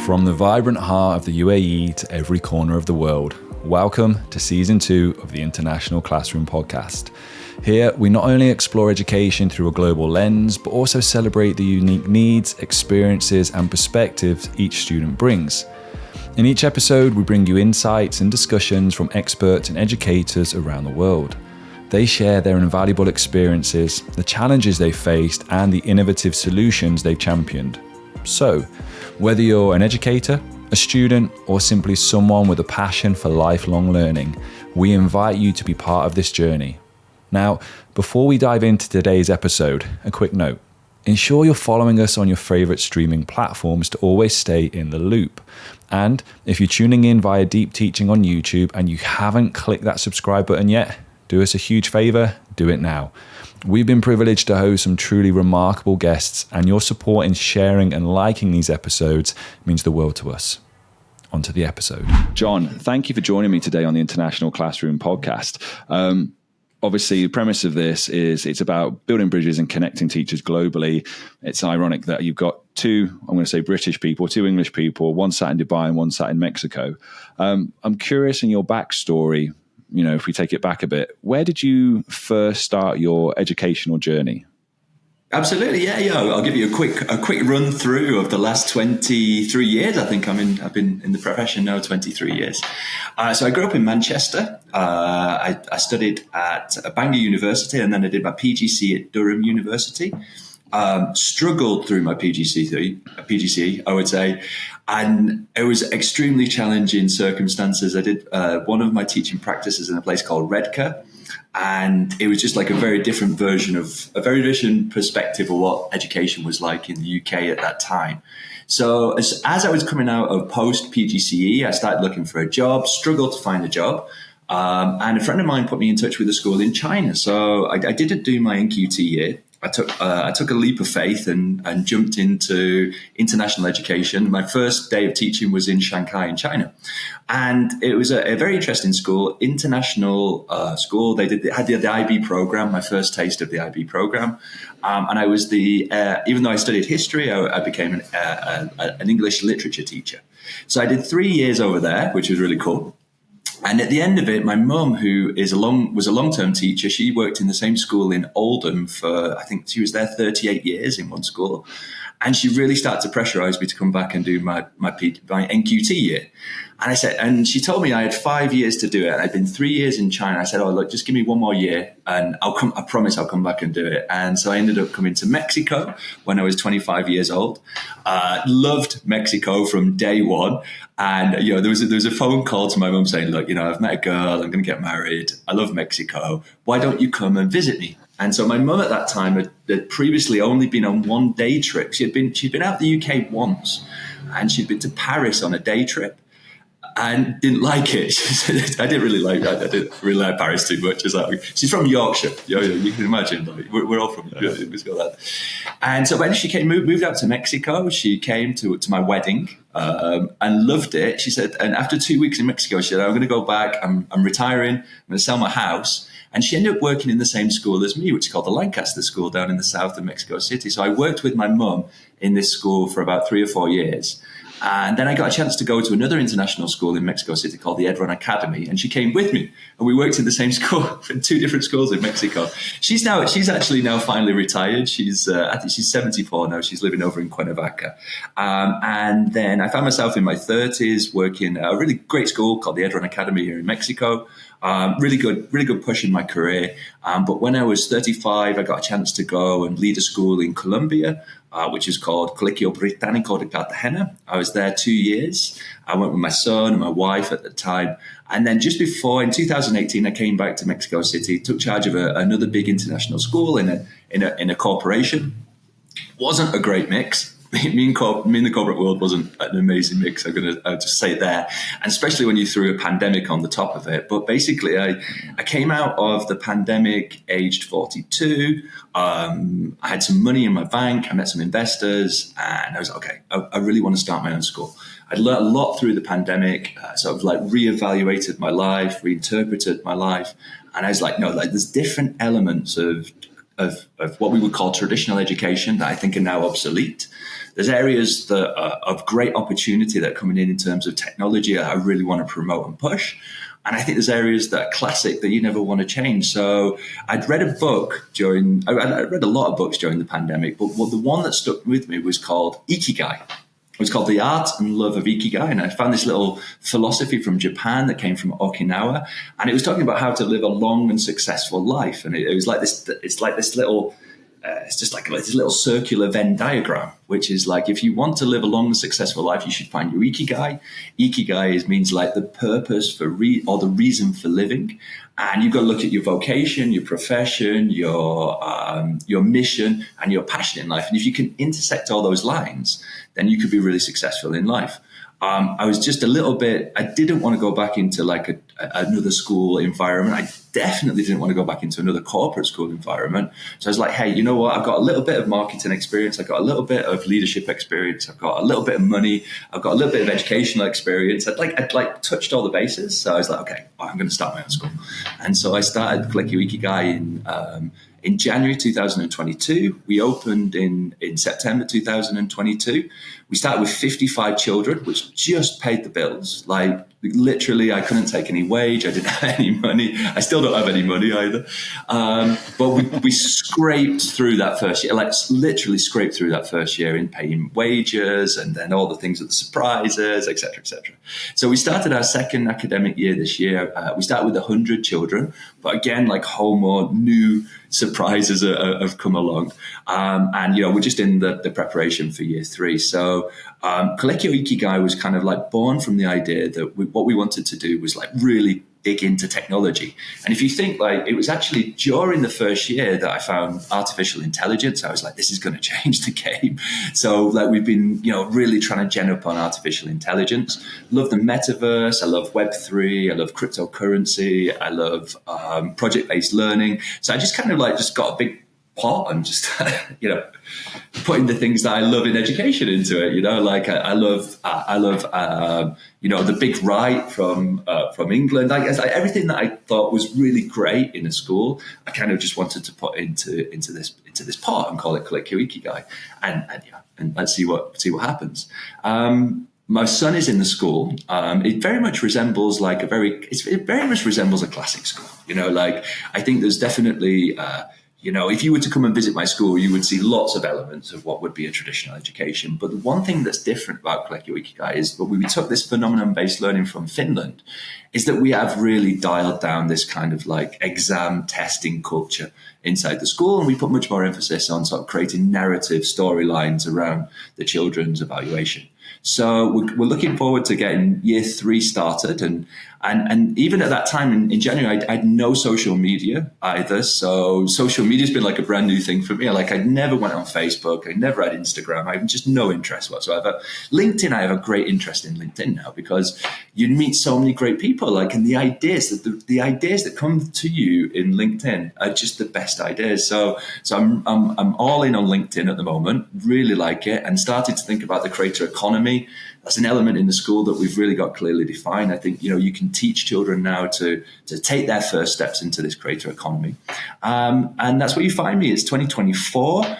From the vibrant heart of the UAE to every corner of the world, welcome to Season 2 of the International Classroom Podcast. Here, we not only explore education through a global lens, but also celebrate the unique needs, experiences, and perspectives each student brings. In each episode, we bring you insights and discussions from experts and educators around the world. They share their invaluable experiences, the challenges they faced, and the innovative solutions they've championed. So, whether you're an educator, a student, or simply someone with a passion for lifelong learning, we invite you to be part of this journey. Now, before we dive into today's episode, a quick note. Ensure you're following us on your favorite streaming platforms to always stay in the loop. And if you're tuning in via Deep Teaching on YouTube and you haven't clicked that subscribe button yet, do us a huge favor, do it now. We've been privileged to host some truly remarkable guests, and your support in sharing and liking these episodes means the world to us. On to the episode. John, thank you for joining me today on the International Classroom Podcast. Obviously, the premise of this is it's about building bridges and connecting teachers globally. It's ironic that you've got two, I'm going to say British people, two English people, one sat in Dubai and one sat in Mexico. I'm curious in your backstory, you know, if we take it back a bit, where did you first start your educational journey? Absolutely, yeah. I'll give you a quick run through of the last 23 years. I think I've been in the profession now 23 years. So I grew up in Manchester. I studied at Bangor University, and then I did my PGCE at Durham University. Struggled through my PGCE, I would say, and it was extremely challenging circumstances. I did one of my teaching practices in a place called Redcar, and it was just like a very different perspective of what education was like in the UK at that time. So as I was coming out of post PGCE, I started looking for a job, struggled to find a job. And a friend of mine put me in touch with a school in China. So I didn't do my NQT year. I took a leap of faith and jumped into international education. My first day of teaching was in Shanghai in China. And it was a very interesting school, international school. They had the IB program, my first taste of the IB program. And I was even though I studied history, I became an English literature teacher. So I did 3 years over there, which was really cool. And at the end of it, my mum, who was a long-term teacher, she worked in the same school in Oldham for, I think she was there 38 years in one school. And she really started to pressurize me to come back and do my NQT year. And she told me I had 5 years to do it. I'd been 3 years in China. I said, oh, look, just give me one more year and I promise I'll come back and do it. And so I ended up coming to Mexico when I was 25 years old. Loved Mexico from day one. And, you know, there was a phone call to my mum saying, look, you know, I've met a girl, I'm going to get married. I love Mexico. Why don't you come and visit me? And so my mum at that time had previously only been on one day trip. She'd been out the UK once, and she'd been to Paris on a day trip and didn't like it. She said, I didn't really like Paris too much. She's from Yorkshire. You can imagine, like, we're all from that. And so when she moved out to Mexico, she came to my wedding and loved it. She said, and after 2 weeks in Mexico, she said, I'm going to go back. I'm retiring. I'm going to sell my house. And she ended up working in the same school as me, which is called the Lancaster School down in the south of Mexico City. So I worked with my mum in this school for about 3 or 4 years. And then I got a chance to go to another international school in Mexico City called the Edron Academy. And she came with me. And we worked in the same school in 2 different schools in Mexico. She's actually now finally retired. I think she's 74 now. She's living over in Cuernavaca. And then I found myself in my 30s working at a really great school called the Edron Academy here in Mexico. Really good push in my career. But when I was 35, I got a chance to go and lead a school in Colombia, which is called Colegio Británico de Cartagena. I was there 2 years. I went with my son and my wife at the time. And then just before, in 2018, I came back to Mexico City, took charge of another big international school in a corporation. Wasn't a great mix. Me in the corporate world wasn't an amazing mix. I'll just say it there, and especially when you threw a pandemic on the top of it. But basically, I came out of the pandemic aged 42. I had some money in my bank. I met some investors, and I was like, okay, I really want to start my own school. I'd learned a lot through the pandemic, sort of like reevaluated my life, reinterpreted my life, and I was like, no, like there's different elements of of what we would call traditional education that I think are now obsolete. There's areas that are of great opportunity that are coming in terms of technology that I really want to promote and push. And I think there's areas that are classic that you never want to change. So I'd read a book I read a lot of books during the pandemic, but the one that stuck with me was called Ikigai. It was called The Art and Love of Ikigai. And I found this little philosophy from Japan that came from Okinawa. And it was talking about how to live a long and successful life. And it was like this, it's like this little, it's just like this little circular Venn diagram, which is like, if you want to live a long and successful life, you should find your Ikigai. Ikigai means like the purpose or the reason for living. And you've got to look at your vocation, your profession, your mission, and your passion in life. And if you can intersect all those lines, then you could be really successful in life. I was just I didn't want to go back into like another school environment. I definitely didn't want to go back into another corporate school environment. So I was like, hey, you know what? I've got a little bit of marketing experience. I've got a little bit of leadership experience. I've got a little bit of money. I've got a little bit of educational experience. I'd touched all the bases. So I was like, okay, I'm going to start my own school. And so I started Colegio Ikigai in January 2022. We opened in September 2022. We started with 55 children, which just paid the bills. Like literally, I couldn't take any wage. I didn't have any money. I still don't have any money either. But we scraped through that first year, like literally scraped through that first year in paying wages and then all the things with the surprises, et cetera, et cetera. So we started our second academic year this year. We started with 100 children. But again, like whole more new surprises have come along. And, we're just in the preparation for year 3. So Colegio Ikigai was kind of like born from the idea that what we wanted to do was like really dig into technology. And if you think like it was actually during the first year that I found artificial intelligence, I was like, this is going to change the game. So like we've been, really trying to gen up on artificial intelligence. Love the metaverse. I love Web3. I love cryptocurrency. I love project-based learning. So I just kind of like just got a big pot and just, putting the things that I love in education into it. Like I love the big right from England. I guess everything that I thought was really great in a school, I kind of just wanted to put into this pot and call it Colegio Ikigai, and let's see what happens. My son is in the school. It very much resembles it very much resembles a classic school. Like I think there's definitely. If you were to come and visit my school, you would see lots of elements of what would be a traditional education. But the one thing that's different about Colegio Ikigai is that we took this phenomenon-based learning from Finland, is that we have really dialed down this kind of like exam testing culture inside the school. And we put much more emphasis on sort of creating narrative storylines around the children's evaluation. So we're looking forward to getting year 3 started. And even at that time in January, I had no social media either. So social media has been like a brand new thing for me. Like I never went on Facebook. I never had Instagram. I have just no interest whatsoever. LinkedIn, I have a great interest in LinkedIn now because you meet so many great people. Like, and the ideas that come to you in LinkedIn are just the best ideas. So I'm all in on LinkedIn at the moment. Really like it, and started to think about the creator economy. That's an element in the school that we've really got clearly defined. I think, you can teach children now to take their first steps into this creator economy. And that's where you find me. It's 2024.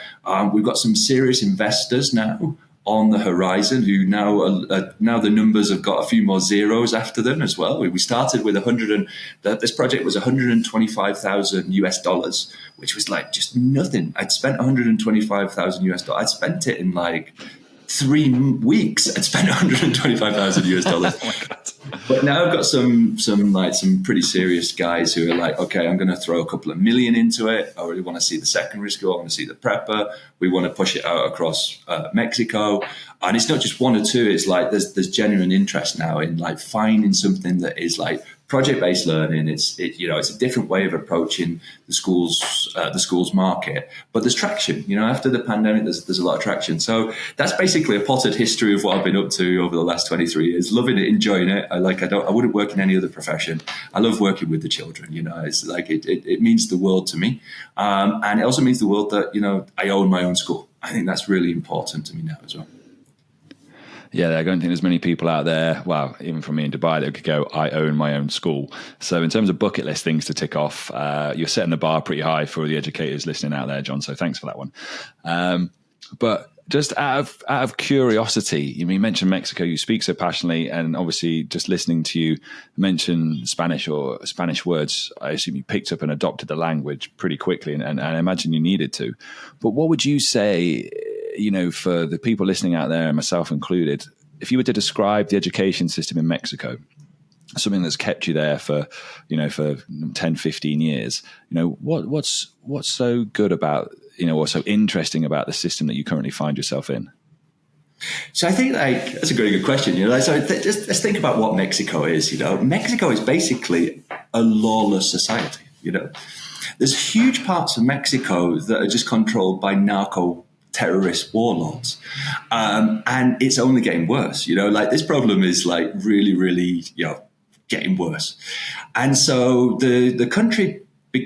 We've got some serious investors now on the horizon who now the numbers have got a few more zeros after them as well. We started with this project was $125,000 which was like just nothing. I'd spent $125,000 I'd spent it in like 3 weeks. I'd spent $125,000. Oh my God. But now I've got some pretty serious guys who are like, okay, I'm going to throw a couple of million into it. I really want to see the secondary school. I want to see the prepper. We want to push it out across Mexico. And it's not just 1 or 2. It's like there's genuine interest now in like finding something that is like project-based learning. It's a different way of approaching the schools market, but there's traction. After the pandemic, there's a lot of traction. So that's basically a potted history of what I've been up to over the last 23 years. Loving it, enjoying it. I wouldn't work in any other profession. I love working with the children. It's like it means the world to me, and it also means the world that I own my own school. I think that's really important to me now as well. Yeah, I don't think there's many people out there, well, even from me in Dubai, that could go, I own my own school. So in terms of bucket list things to tick off, you're setting the bar pretty high for the educators listening out there, John. So thanks for that one. But just out of curiosity, you mentioned Mexico, you speak so passionately, and obviously just listening to you mention Spanish or Spanish words, I assume you picked up and adopted the language pretty quickly, and I imagine you needed to. But what would you say, for the people listening out there, and myself included, if you were to describe the education system in Mexico, something that's kept you there for 10, 15 years, what's so good about, what's so interesting about the system that you currently find yourself in? So I think that's a very good question. Just let's think about what Mexico is. Mexico is basically a lawless society. There's huge parts of Mexico that are just controlled by narco terrorist warlords, and it's only getting worse. This problem is really, really, getting worse. And so the country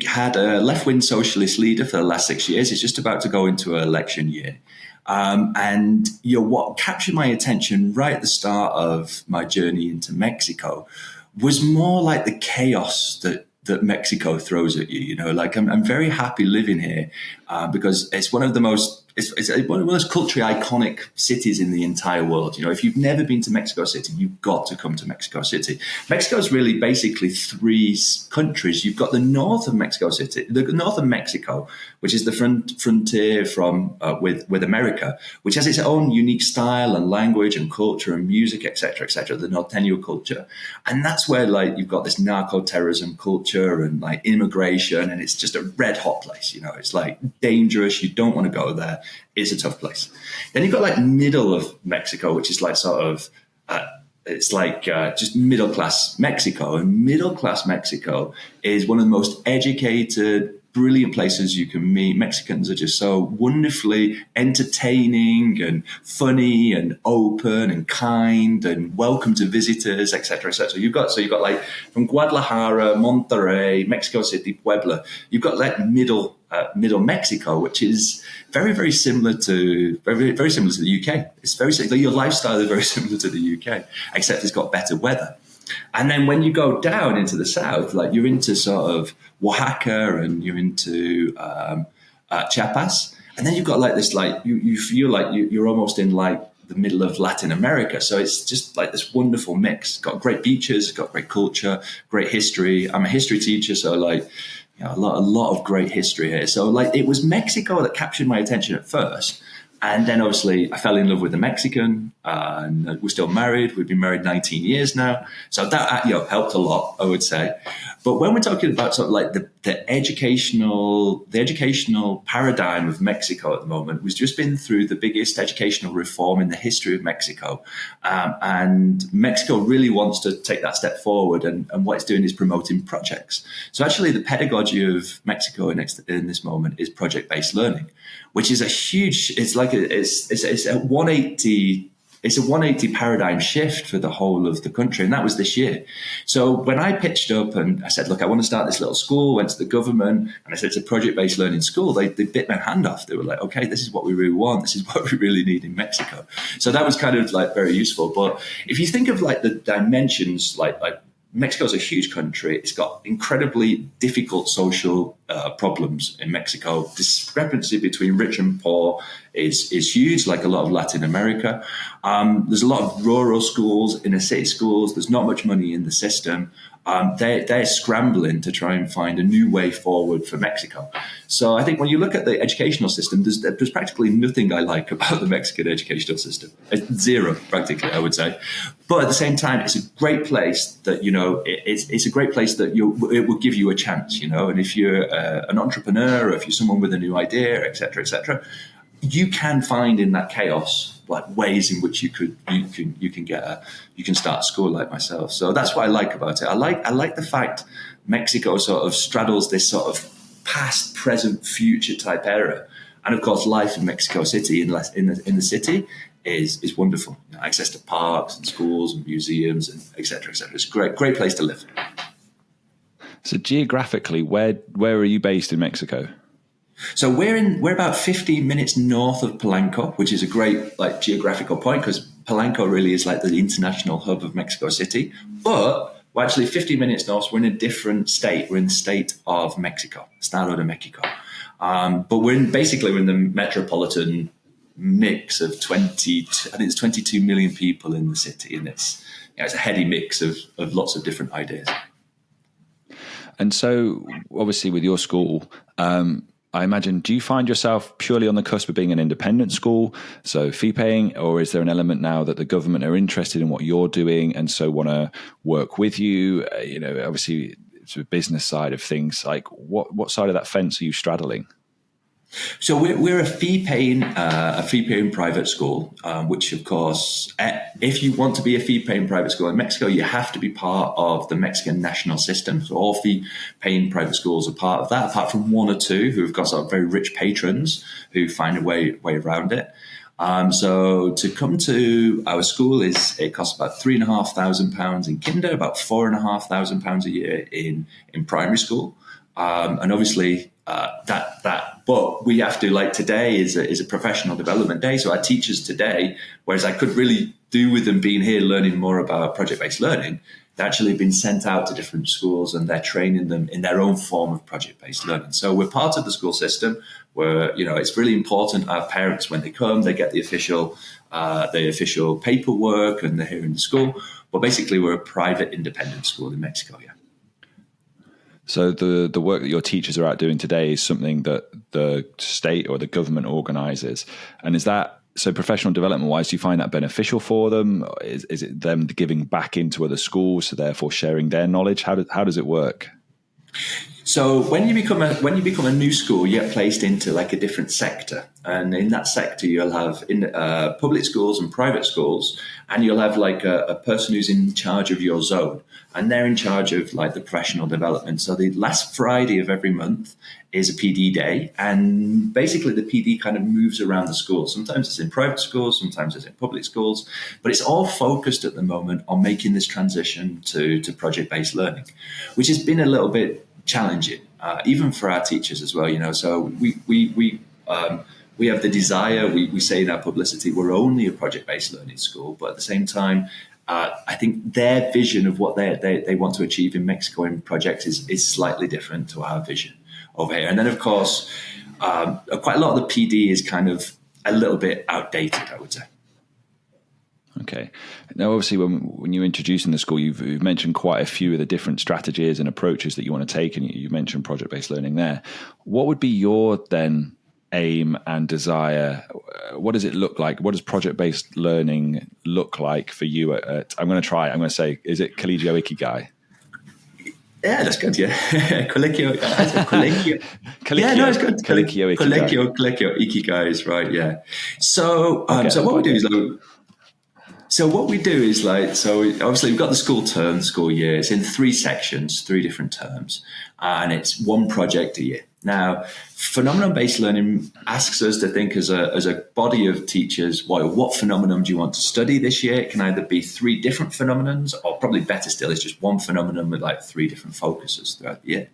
had a left-wing socialist leader for the last 6 years. He's just about to go into an election year. And what captured my attention right at the start of my journey into Mexico was more like the chaos that Mexico throws at you. I'm very happy living here because it's one of the most it's one of the most culturally iconic cities in the entire world. If you've never been to Mexico City, you've got to come to Mexico City. Mexico is really basically three countries. You've got the north of Mexico City, the north of Mexico, which is the frontier from with America, which has its own unique style and language and culture and music, etc., the norteño culture. And that's where you've got this narco-terrorism culture and immigration, and it's just a red hot place. It's dangerous. You don't want to go there. It's a tough place. Then you've got middle of Mexico, which is just middle class Mexico. And middle class Mexico is one of the most educated, brilliant places you can meet. Mexicans are just so wonderfully entertaining and funny and open and kind and welcome to visitors, etc., etc. You've got from Guadalajara, Monterrey, Mexico City, Puebla. You've got middle Mexico, which is very, very similar to the UK. It's very similar. Your lifestyle is very similar to the UK, except it's got better weather. And then when you go down into the south, you're into sort of Oaxaca and you're into Chiapas, and then you've got this you feel like you're almost in the middle of Latin America. So it's just this wonderful mix. Got great beaches, got great culture, great history. I'm a history teacher, so a lot of great history here. So it was Mexico that captured my attention at first. And then obviously I fell in love with a Mexican, and we're still married. We've been married 19 years now. So that, helped a lot, I would say. But when we're talking about sort of the educational paradigm of Mexico at the moment, we've just been through the biggest educational reform in the history of Mexico. And Mexico really wants to take that step forward. And what it's doing is promoting projects. So actually the pedagogy of Mexico in this moment is project-based learning, which is a huge, it's a 180 It's a 180 paradigm shift for the whole of the country. And that was this year. So when I pitched up and I said, look, I want to start this little school, went to the government and I said, it's a project-based learning school. They bit my hand off. They were like, okay, this is what we really want. This is what we really need in Mexico. So that was kind of like very useful. But if you think of like the dimensions, like Mexico's a huge country. It's got incredibly difficult social problems in Mexico. Discrepancy between rich and poor is huge, like a lot of Latin America. There's a lot of rural schools, inner city schools. There's not much money in the system. They're scrambling to try and find a new way forward for Mexico. So I think when you look at the educational system, there's practically nothing I like about the Mexican educational system. It's zero, practically, I would say. But at the same time, it's a great place that, you know, it's a great place that it will give you a chance, you know. And if you're an entrepreneur, or if you're someone with a new idea, et cetera, you can find in that chaos like ways in which you can start a school like myself. So that's what I like about it. I like the fact Mexico sort of straddles this sort of past, present, future type era. And of course, life in Mexico City, in the city, is wonderful. You know, access to parks and schools and museums and et cetera. It's a great place to live. So geographically, where are you based in Mexico? So we're about 15 minutes north of Polanco, which is a great like geographical point because Polanco really is like the international hub of Mexico City, but we're actually 50 minutes north. We're in a different state. We're in the state of Mexico, Estado de Mexico. But we're in the metropolitan mix of 22 million people in the city, and it's a heady mix of lots of different ideas. And so, obviously, with your school, I imagine, do you find yourself purely on the cusp of being an independent school, so fee paying, or is there an element now that the government are interested in what you're doing and so want to work with you? Obviously, it's a business side of things. Like, what side of that fence are you straddling? So we're a fee-paying private school, which of course, if you want to be a fee-paying private school in Mexico, you have to be part of the Mexican national system. So all fee-paying private schools are part of that, apart from one or two who have got sort of very rich patrons who find a way around it. So to come to our school it costs about £3,500 in kinder, about £4,500 a year in primary school, and obviously. But we have to, like today is a professional development day. So our teachers today, whereas I could really do with them being here learning more about project-based learning, they've actually been sent out to different schools and they're training them in their own form of project-based learning. So we're part of the school system where, it's really important. Our parents, when they come, they get the official paperwork and they're here in the school. But basically we're a private independent school in Mexico, yeah. So the work that your teachers are out doing today is something that the state or the government organises. And is that, so professional development-wise, do you find that beneficial for them? Is it them giving back into other schools, so therefore sharing their knowledge? How does it work? So when you become a new school, you get placed into like a different sector, and in that sector you'll have public schools and private schools, and you'll have like a person who's in charge of your zone, and they're in charge of like the professional development. So the last Friday of every month is a PD day, and basically the PD kind of moves around the school. Sometimes it's in private schools, sometimes it's in public schools, but it's all focused at the moment on making this transition to project-based learning, which has been a little bit challenging, even for our teachers as well. So we have the desire. We say in our publicity we're only a project-based learning school, but at the same time, I think their vision of what they want to achieve in Mexico in projects is slightly different to our vision over here. And then, of course, quite a lot of the PD is kind of a little bit outdated, I would say. Okay. Now, obviously, when you're introducing the school, you've mentioned quite a few of the different strategies and approaches that you want to take, and you mentioned project-based learning there. What would be your then aim and desire? What does it look like? What does project-based learning look like for you I'm going to say, is it Colegio Ikigai? Yeah, that's good. Yeah, Colegio. Yeah, no, it's good. Colegio Ikigai. Colegio Ikigai is right. Yeah. So what we do is obviously we've got the school year. It's in 3 sections, 3 different terms, and it's 1 project a year. Now, phenomenon-based learning asks us to think as a body of teachers, what phenomenon do you want to study this year? It can either be 3 different phenomenons, or probably better still, it's just 1 phenomenon with like 3 different focuses throughout the year.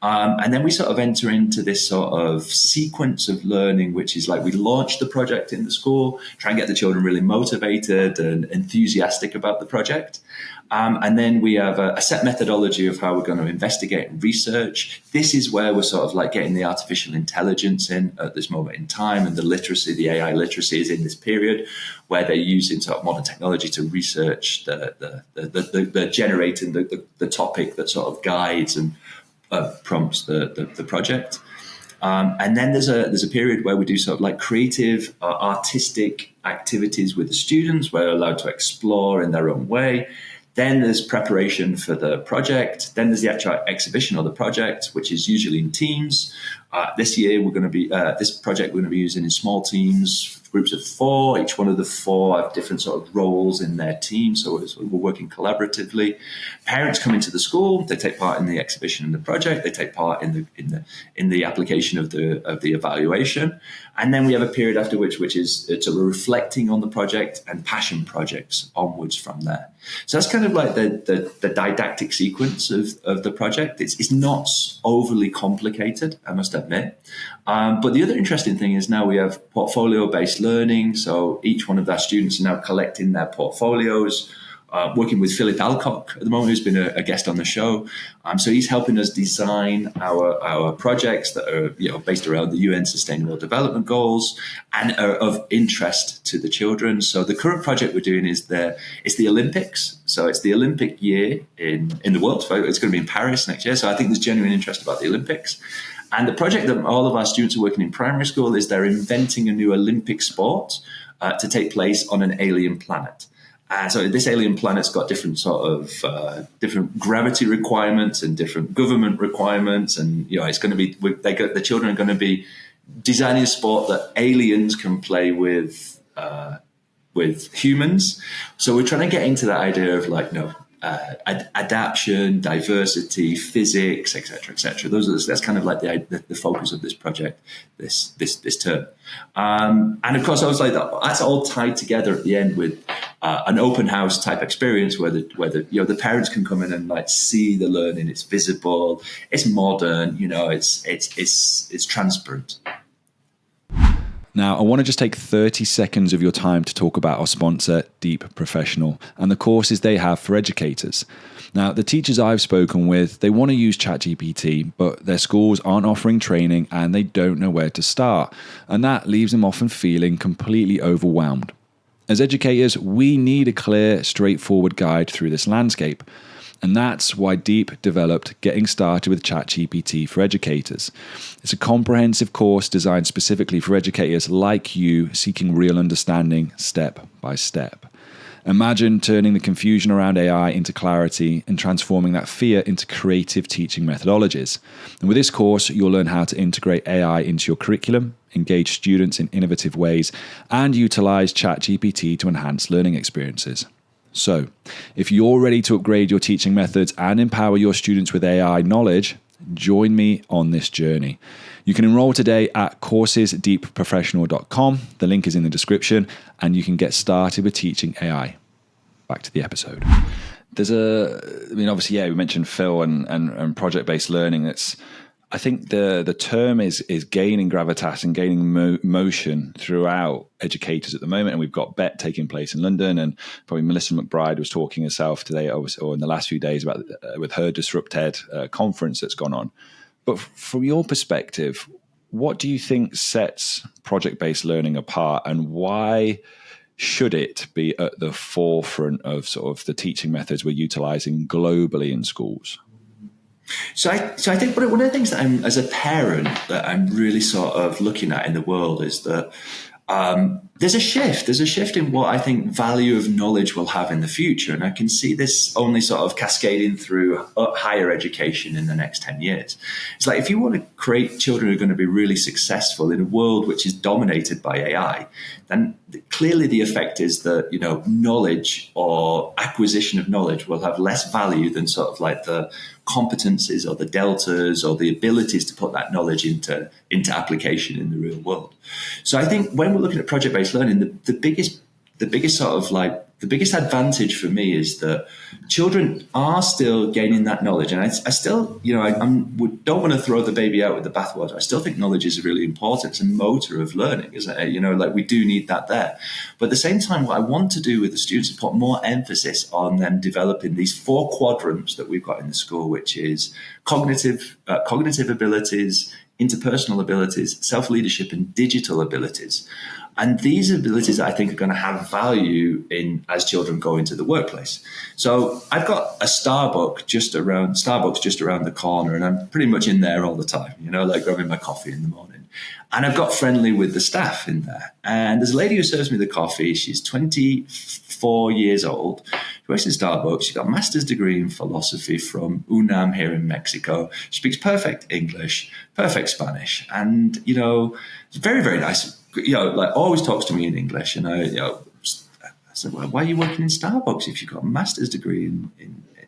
And then we sort of enter into this sort of sequence of learning, which is like we launch the project in the school, try and get the children really motivated and enthusiastic about the project. And then we have a set methodology of how we're going to investigate and research. This is where we're sort of like getting the artificial intelligence in at this moment in time, and the AI literacy is in this period where they're using sort of modern technology to research the generating the topic that sort of guides and prompts the project. And then there's a period where we do sort of like creative, artistic activities with the students, where they're allowed to explore in their own way. Then there's preparation for the project. Then there's the actual exhibition of the project, which is usually in teams. This year, this project we're going to be using in small teams, groups of 4. Each one of the 4 have different sort of roles in their team, so we're working collaboratively. Parents come into the school. They take part in the exhibition and the project. They take part in the application of the evaluation, and then we have a period after which is it's a reflecting on the project and passion projects onwards from there. So that's kind of like the didactic sequence of the project. It's not overly complicated, I must admit. But the other interesting thing is now we have portfolio-based learning. So each one of our students are now collecting their portfolios, working with Philip Alcock at the moment, who's been a guest on the show. So he's helping us design our projects that are based around the UN Sustainable Development Goals and are of interest to the children. So the current project we're doing is it's the Olympics. So it's the Olympic year in the world. So it's going to be in Paris next year. So I think there's genuine interest about the Olympics. And the project that all of our students are working in primary school is they're inventing a new Olympic sport to take place on an alien planet. And so this alien planet's got different sort of different gravity requirements and different government requirements, and it's going to be the children are going to be designing a sport that aliens can play with humans. So we're trying to get into that idea of adaptation, diversity, physics, etc., etc. That's kind of like the focus of this project this term. And of course, I was like that's all tied together at the end with an open house type experience where the parents can come in and see the learning. It's visible, it's modern, it's transparent. Now, I want to just take 30 seconds of your time to talk about our sponsor, Deep Professional, and the courses they have for educators. Now, the teachers I've spoken with, they want to use ChatGPT, but their schools aren't offering training and they don't know where to start. And that leaves them often feeling completely overwhelmed. As educators, we need a clear, straightforward guide through this landscape. And that's why Deep developed Getting Started with ChatGPT for Educators. It's a comprehensive course designed specifically for educators like you seeking real understanding step by step. Imagine turning the confusion around AI into clarity and transforming that fear into creative teaching methodologies. And with this course, you'll learn how to integrate AI into your curriculum, engage students in innovative ways, and utilize ChatGPT to enhance learning experiences. So, if you're ready to upgrade your teaching methods and empower your students with AI knowledge, join me on this journey. You can enroll today at coursesdeepprofessional.com. The link is in the description, and you can get started with teaching AI. Back to the episode. Obviously, we mentioned Phil and project-based learning. I think the term is gaining gravitas and gaining motion throughout educators at the moment. And we've got BET taking place in London, and probably Melissa McBride was talking herself today or in the last few days about with her Disrupt-Ed conference that's gone on. But from your perspective, what do you think sets project-based learning apart, and why should it be at the forefront of sort of the teaching methods we're utilizing globally in schools? So I think one of the things that as a parent, that I'm really sort of looking at in the world is that there's a shift in what I think value of knowledge will have in the future. And I can see this only sort of cascading through higher education in the next 10 years. It's like, if you want to create children who are going to be really successful in a world which is dominated by AI, then clearly the effect is that, knowledge or acquisition of knowledge will have less value than sort of like the competencies or the deltas or the abilities to put that knowledge into application in the real world. So I think when we're looking at project-based learning, the biggest advantage for me is that children are still gaining that knowledge. And I still, I don't want to throw the baby out with the bathwater. I still think knowledge is really important. It's a motor of learning, isn't it? We do need that there. But at the same time, what I want to do with the students is put more emphasis on them developing these 4 quadrants that we've got in the school, which is cognitive abilities, interpersonal abilities, self-leadership, and digital abilities. And these abilities, I think, are going to have value as children go into the workplace. So I've got a Starbucks just around the corner, and I'm pretty much in there all the time, grabbing my coffee in the morning. And I've got friendly with the staff in there. And there's a lady who serves me the coffee. She's 24 years old. She works in Starbucks. She's got a master's degree in philosophy from UNAM here in Mexico. She speaks perfect English, perfect Spanish. And, it's very, very nice. Always talks to me in English. And I said, well, why are you working in Starbucks if you've got a master's degree in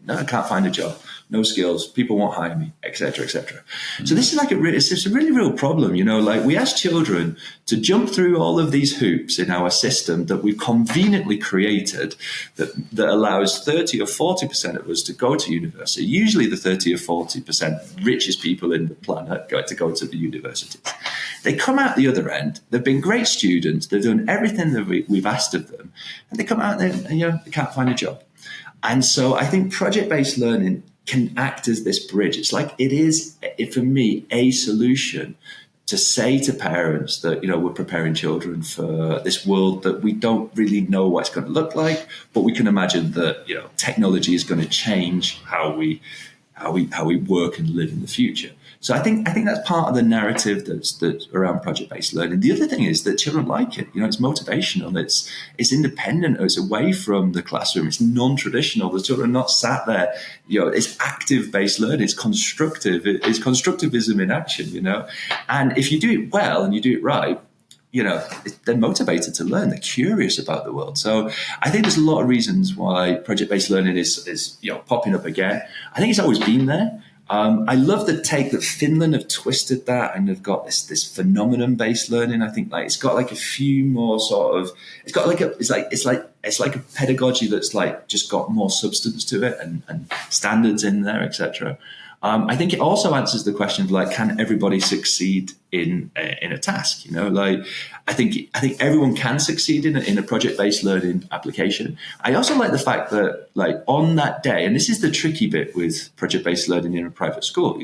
No, I can't find a job. No skills. People won't hire me, etc., etc. So this is like it's a really real problem. Like we ask children to jump through all of these hoops in our system that we've conveniently created that allows 30 or 40% of us to go to university. Usually the 30 or 40% richest people in the planet go to the universities. They come out the other end. They've been great students. They've done everything that we've asked of them. And they come out and they can't find a job. And so I think project-based learning can act as this bridge. It's like it is, for me, a solution to say to parents that, we're preparing children for this world that we don't really know what it's going to look like, but we can imagine that, technology is going to change how we work and live in the future. So I think that's part of the narrative that's around project-based learning. The other thing is that children like it. It's motivational. It's independent. It's away from the classroom. It's non-traditional. The children are not sat there. It's active-based learning. It's constructive. It's constructivism in action. And if you do it well and you do it right, they're motivated to learn. They're curious about the world. So I think there's a lot of reasons why project-based learning is popping up again. I think it's always been there. I love the take that Finland have twisted that and they've got this phenomenon-based learning. I think it's got like a few more sort of, it's got like it's like a pedagogy that's like just got more substance to it and standards in there, etc. I think it also answers the question of like, can everybody succeed in a task? I think everyone can succeed in a project-based learning application. I also like the fact that like on that day, and this is the tricky bit with project-based learning in a private school,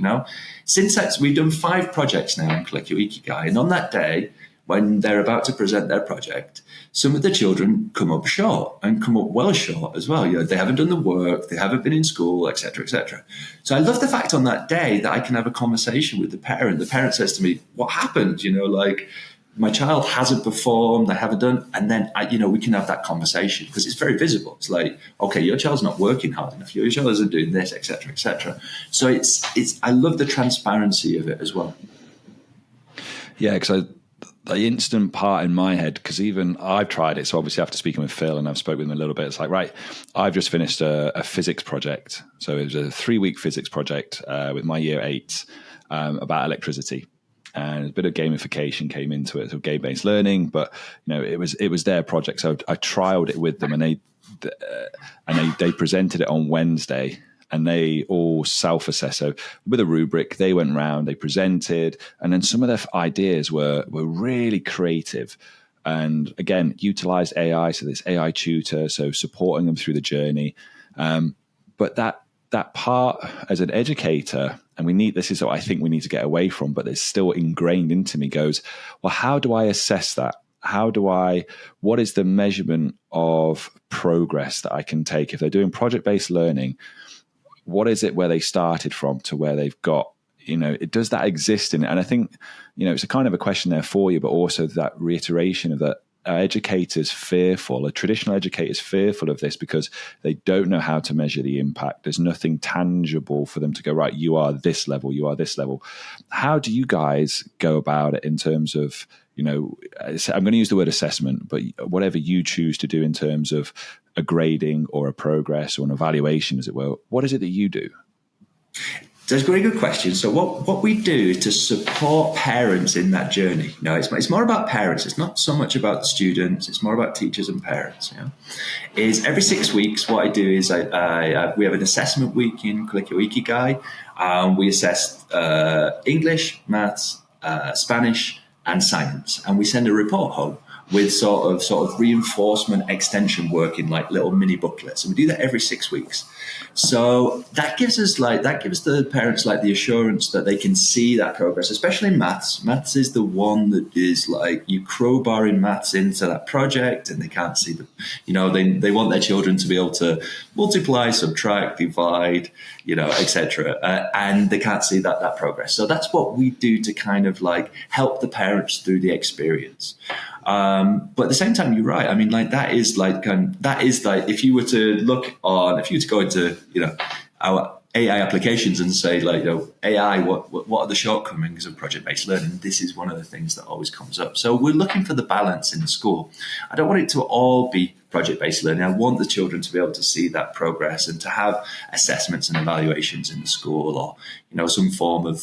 since we've done 5 projects now in Colegio Ikigai, and on that day, when they're about to present their project, some of the children come up short and come up well short as well. They haven't done the work, they haven't been in school, etc., etc. So I love the fact on that day that I can have a conversation with the parent. The parent says to me, "What happened? Like my child hasn't performed, they haven't done," and then we can have that conversation because it's very visible. It's like, okay, your child's not working hard enough, your child isn't doing this, etc., etc. So it's I love the transparency of it as well. Yeah, because the instant part in my head, because even I've tried it, so obviously after speaking with Phil and I've spoken with him a little bit, it's like, right, I've just finished a physics project. So it was a 3-week physics project with my year 8 about electricity. And a bit of gamification came into it, so game-based learning, but it was their project. So I trialed it with them and they presented it on Wednesday. And they all self-assessed. So with a rubric, they went round, they presented, and then some of their ideas were really creative. And again, utilized AI, so this AI tutor, so supporting them through the journey. But that part as an educator, and this is what I think we need to get away from, but it's still ingrained into me, goes, well, how do I assess that? What is the measurement of progress that I can take? If they're doing project-based learning, what is it where they started from to where they've got, does that exist in it? And I think, it's a kind of a question there for you, but also that reiteration of that traditional educators fearful of this because they don't know how to measure the impact. There's nothing tangible for them to go, right, you are this level, you are this level. How do you guys go about it in terms of, I'm going to use the word assessment, but whatever you choose to do in terms of a grading or a progress or an evaluation, as it were, what is it that you do? That's a very good question. So what we do is to support parents in that journey. It's more about parents. It's not so much about the students. It's more about teachers and parents. Is every 6 weeks, what I do is we have an assessment week in Colegio Ikigai. We assess English, maths, Spanish, and science, and we send a report home with sort of reinforcement extension work in like little mini booklets. And we do that every 6 weeks. So that gives the parents like the assurance that they can see that progress, especially in maths. Maths is the one that is like you crowbar in maths into that project and they can't see they want their children to be able to multiply, subtract, divide, etc. And they can't see that progress. So that's what we do to kind of like help the parents through the experience. But at the same time, you're right. I mean, like that is like if you were to go into our AI applications and say like AI, what are the shortcomings of project-based learning? This is one of the things that always comes up. So we're looking for the balance in the school. I don't want it to all be project-based learning. I want the children to be able to see that progress and to have assessments and evaluations in the school, or some form of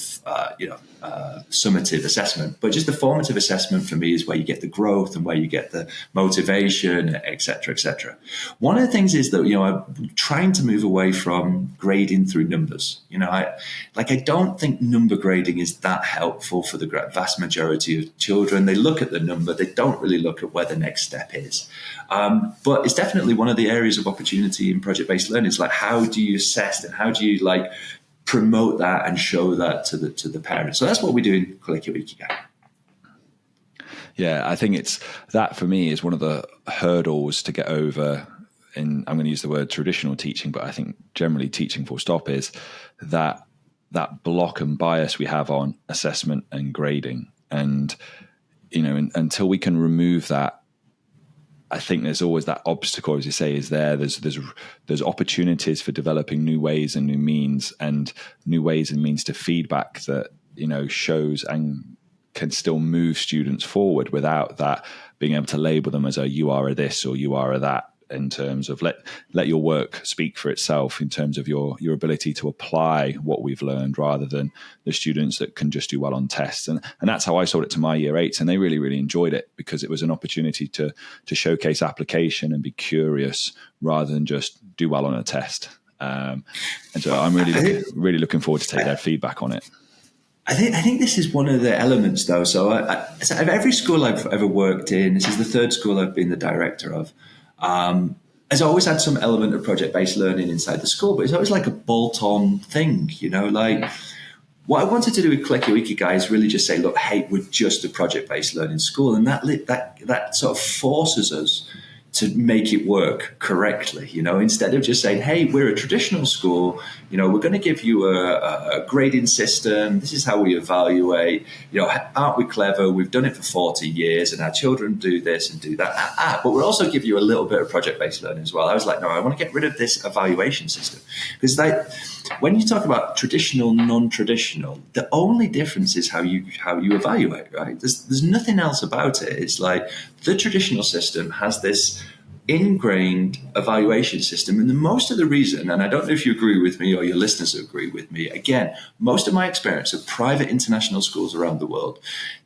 summative assessment. But just the formative assessment for me is where you get the growth and where you get the motivation, et cetera, et cetera. One of the things is that I'm trying to move away from grading through numbers. I don't think number grading is that helpful for the vast majority of children. They look at the number, they don't really look at where the next step is. But it's definitely one of the areas of opportunity in project-based learning. It's like, how do you assess and how do you promote that and show that to the parents? So that's what we do in Colegio Ikigai. Yeah, I think it's that for me is one of the hurdles to get over in, I'm going to use the word traditional teaching, but I think generally teaching full stop, is that block and bias we have on assessment and grading. And, until we can remove that, I think there's always that obstacle, as you say, is there. There's opportunities for developing new ways and new means to feedback that, shows and can still move students forward without that being able to label them as you are a this or you are a that, in terms of let your work speak for itself in terms of your ability to apply what we've learned, rather than the students that can just do well on tests. And that's how I sold it to my year 8s, and they really, really enjoyed it, because it was an opportunity to showcase application and be curious rather than just do well on a test. And so I'm really looking forward to take their feedback on it. I think this is one of the elements, though. So every school I've ever worked in, this is the 3rd school I've been the director of, has always had some element of project-based learning inside the school, but it's always like a bolt-on thing, what I wanted to do with Colegio Ikigai is really just say, look, hey, we're just a project-based learning school, and that sort of forces us to make it work correctly, instead of just saying, hey, we're a traditional school, we're going to give you a grading system. This is how we evaluate, aren't we clever? We've done it for 40 years and our children do this and do that. But we'll also give you a little bit of project-based learning as well. I was like, no, I want to get rid of this evaluation system, because when you talk about traditional, non-traditional, the only difference is how you evaluate, right? There's nothing else about it. It's like the traditional system has this ingrained evaluation system. And most of the reason, and I don't know if you agree with me or your listeners agree with me, again, most of my experience of private international schools around the world,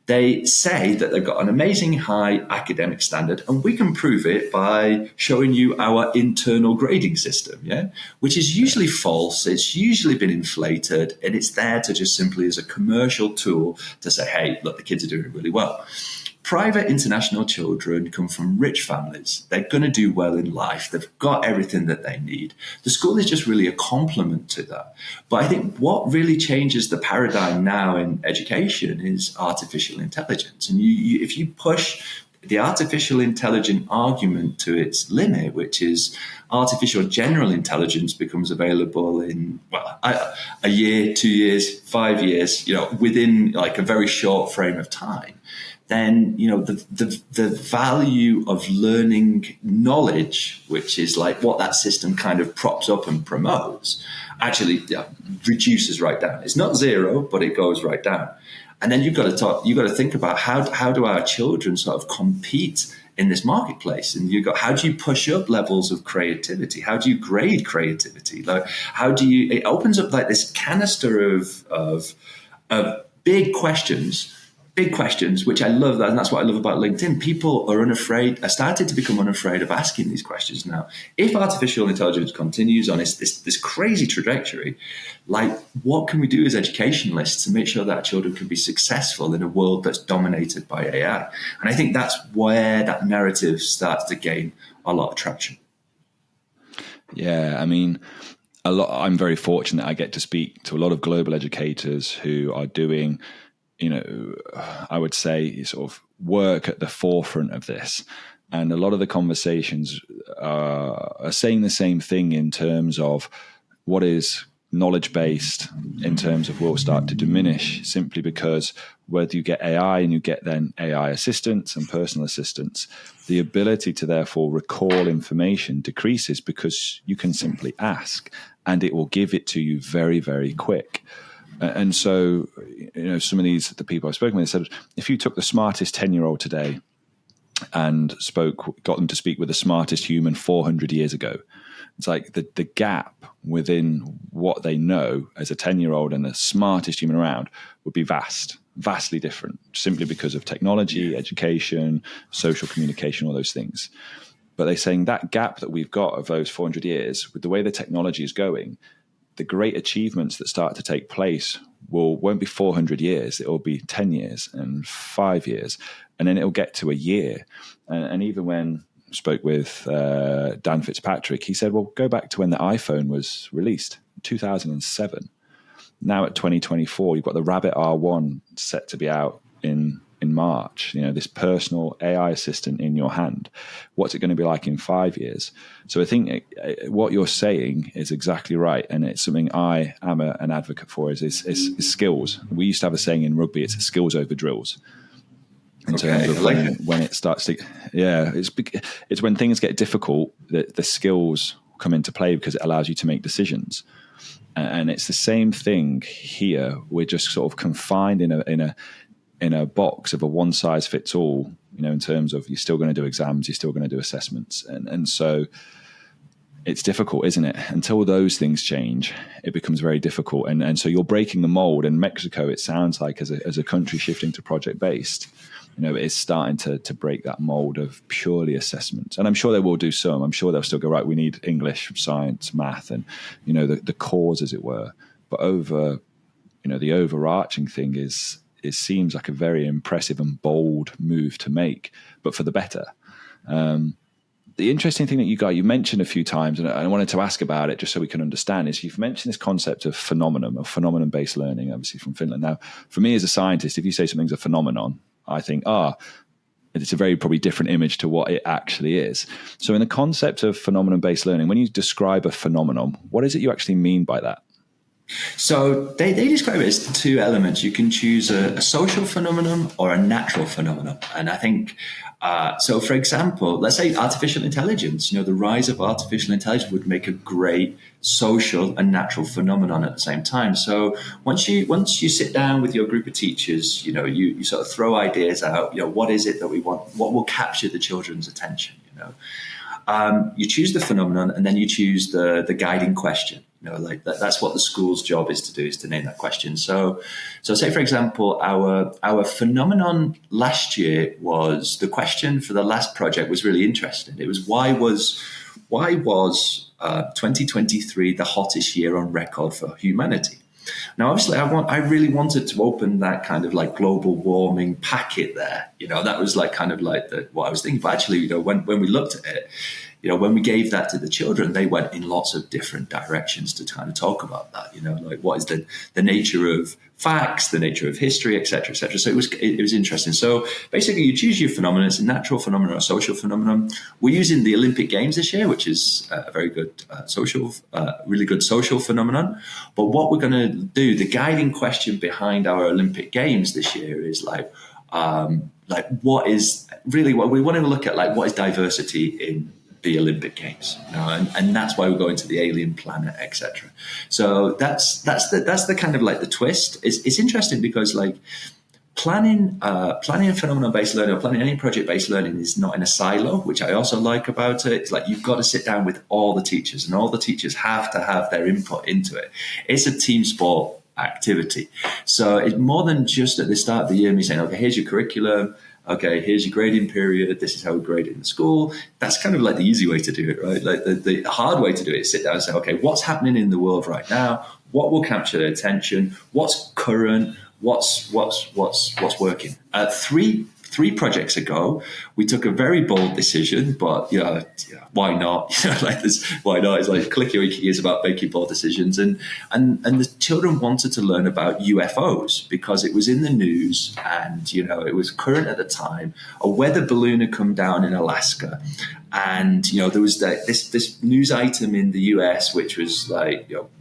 they say that they've got an amazing high academic standard, and we can prove it by showing you our internal grading system, which is usually false. It's usually been inflated, and it's there to just simply as a commercial tool to say, hey, look, the kids are doing really well. Private international children come from rich families. They're going to do well in life. They've got everything that they need. The school is just really a complement to that. But I think what really changes the paradigm now in education is artificial intelligence. And if you push the artificial intelligence argument to its limit, which is artificial general intelligence becomes available in a year, 2 years, 5 years, within like a very short frame of time, then the value of learning knowledge, which is like what that system kind of props up and promotes, actually reduces right down. It's not zero, but it goes right down. And then you've got to think about how do our children sort of compete in this marketplace? And how do you push up levels of creativity? How do you grade creativity? It opens up like this canister of big questions, which I love that. And that's what I love about LinkedIn. People are started to become unafraid of asking these questions now. If artificial intelligence continues on this crazy trajectory, what can we do as educationalists to make sure that our children can be successful in a world that's dominated by AI? And I think that's where that narrative starts to gain a lot of traction. Yeah, I mean, I'm very fortunate I get to speak to a lot of global educators who are doing, I would say sort of work at the forefront of this. And a lot of the conversations are saying the same thing in terms of what is knowledge-based in terms of will start to diminish, simply because whether you get AI and you get then AI assistants and personal assistants, the ability to therefore recall information decreases because you can simply ask and it will give it to you very, very quick. And so, some of the people I've spoken with said, if you took the smartest 10-year-old today and got them to speak with the smartest human 400 years ago. It's like the gap within what they know as a 10-year-old and the smartest human around would be vastly different, simply because of technology, education, social communication, all those things. But they're saying that gap that we've got of those 400 years, with the way the technology is going, the great achievements that start to take place won't be 400 years. It will be 10 years and 5 years. And then it'll get to a year. And even when I spoke with Dan Fitzpatrick, he said, well, go back to when the iPhone was released, 2007. Now at 2024, you've got the Rabbit R1 set to be out in March, this personal AI assistant in your hand. What's it going to be like in 5 years? So I think what you're saying is exactly right. And it's something I am an advocate for is skills. We used to have a saying in rugby, it's skills over drills. In terms of when it starts to, it's when things get difficult that the skills come into play, because it allows you to make decisions. And it's the same thing here. We're just sort of confined in a box of a one size fits all, in terms of you're still going to do exams, you're still going to do assessments. And so it's difficult, isn't it? Until those things change, it becomes very difficult. And so you're breaking the mold. And Mexico, it sounds like as a country shifting to project based, it's starting to break that mold of purely assessment. And I'm sure they will do some. I'm sure they'll still go, right, we need English, science, math, and, the cores, as it were. But the overarching thing is, it seems like a very impressive and bold move to make, but for the better. The interesting thing that you mentioned a few times, and I wanted to ask about it just so we can understand, is you've mentioned this concept of phenomenon-based learning, obviously from Finland. Now, for me as a scientist, if you say something's a phenomenon, I think, it's a very probably different image to what it actually is. So in the concept of phenomenon-based learning, when you describe a phenomenon, what is it you actually mean by that? So they describe it as two elements. You can choose a social phenomenon or a natural phenomenon. And I think, so for example, let's say artificial intelligence, the rise of artificial intelligence would make a great social and natural phenomenon at the same time. So once you sit down with your group of teachers, you sort of throw ideas out, what is it that we want? What will capture the children's attention? You choose the phenomenon, and then you choose the guiding question. That's what the school's job is to name that question. So say, for example, our phenomenon last year was, the question for the last project was really interesting. It was, why was 2023 the hottest year on record for humanity? Now, obviously, I really wanted to open that kind of like global warming packet there. That was like kind of like what I was thinking. But actually, when we looked at it, when we gave that to the children, they went in lots of different directions to kind of talk about that. Like what is the nature of facts, the nature of history, et cetera, et cetera. So it was interesting. So basically, you choose your phenomenon. It's a natural phenomenon or a social phenomenon. We're using the Olympic Games this year, which is a very good really good social phenomenon. But what we're going to do, the guiding question behind our Olympic Games this year is what is really what we want to look at, what is diversity in the Olympic Games, and that's why we're going to the alien planet, etc. So that's the kind of like the twist. It's interesting because planning phenomenon-based learning or planning any project-based learning is not in a silo, which I also like about it. It's like you've got to sit down with all the teachers, and all the teachers have to have their input into it. It's a team sport activity. So it's more than just at the start of the year me saying, okay, here's your curriculum. Okay, here's your grading period. This is how we grade it in the school. That's kind of like the easy way to do it, right? Like the hard way to do it is sit down and say, okay, what's happening in the world right now? What will capture their attention? What's current? What's working? Three projects ago, we took a very bold decision, but why not? Why not? It's like Colegio Ikigai is about making bold decisions, and the children wanted to learn about UFOs because it was in the news, and it was current at the time. A weather balloon had come down in Alaska, and there was this news item in the US, which was